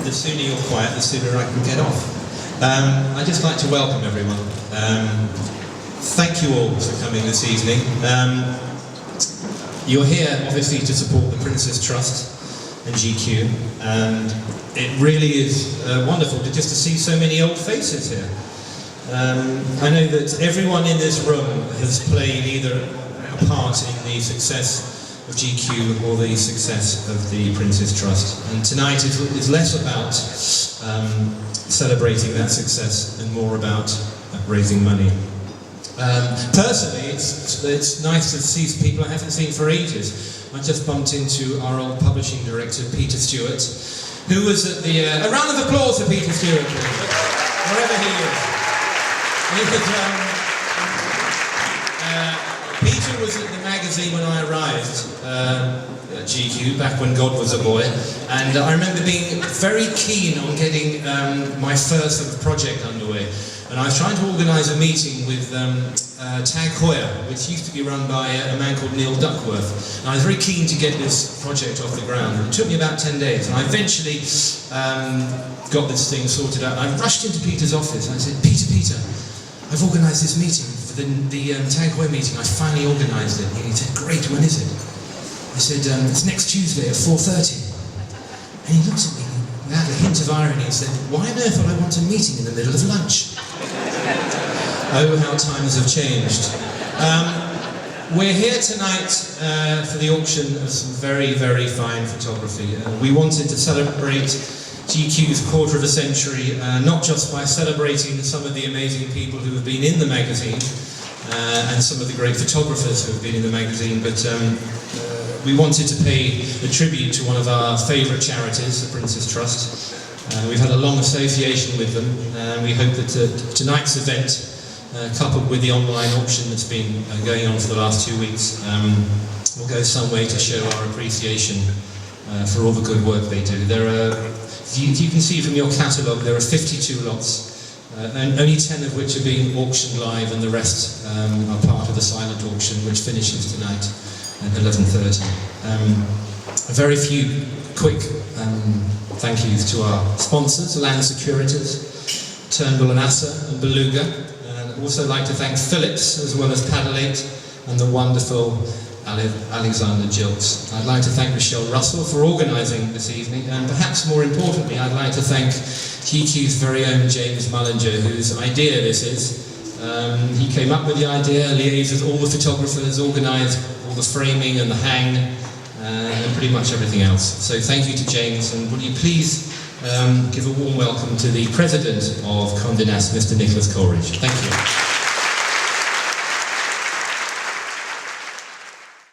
the sooner you're quiet, the sooner I can get off. I'd just like to welcome everyone. Thank you all for coming this evening. You're here, obviously, to support the Prince's Trust and GQ, and it really is wonderful to see so many old faces here. I know that everyone in this room has played either a part in the success of GQ or the success of the Prince's Trust, and tonight is less about celebrating that success and more about raising money. Personally, it's nice to see people I haven't seen for ages. I just bumped into our old publishing director, Peter Stewart, who was at the... a round of applause for Peter Stewart, please, wherever he is. Peter was at the magazine when I arrived at GQ, back when God was a boy, and I remember being very keen on getting my first sort of project underway. And I was trying to organise a meeting with Tag Heuer, which used to be run by a man called Neil Duckworth. And I was very keen to get this project off the ground. It took me about 10 days, and I eventually got this thing sorted out. I rushed into Peter's office and I said, Peter, I've organised this meeting for the Tag Heuer meeting. I finally organised it. And he said, great, when is it? I said, it's next Tuesday at 4:30. And he looked at me without a hint of irony and said, why on earth would I want a meeting in the middle of lunch? Oh, how times have changed. We're here tonight for the auction of some very, very fine photography. We wanted to celebrate GQ's quarter of a century, not just by celebrating some of the amazing people who have been in the magazine and some of the great photographers who have been in the magazine, but we wanted to pay a tribute to one of our favourite charities, the Prince's Trust. We've had a long association with them, and we hope that tonight's event, coupled with the online auction that's been going on for the last 2 weeks, will go some way to show our appreciation for all the good work they do. There are, you can see from your catalogue, there are 52 lots, and only 10 of which are being auctioned live, and the rest are part of the silent auction, which finishes tonight at 11:30. A very few quick thank yous to our sponsors, Land Securities, Turnbull and Asser and Beluga. I'd also like to thank Philips as well as Paddle8 and the wonderful Alexander Jilks. I'd like to thank Michelle Russell for organising this evening, and perhaps more importantly, I'd like to thank GQ's very own James Mullinger, whose idea this is. He came up with the idea, liaised with all the photographers, organised all the framing and the hang, and pretty much everything else. So thank you to James, and will you please give a warm welcome to the President of Condé Nast, Mr. Nicholas Coleridge. Thank you.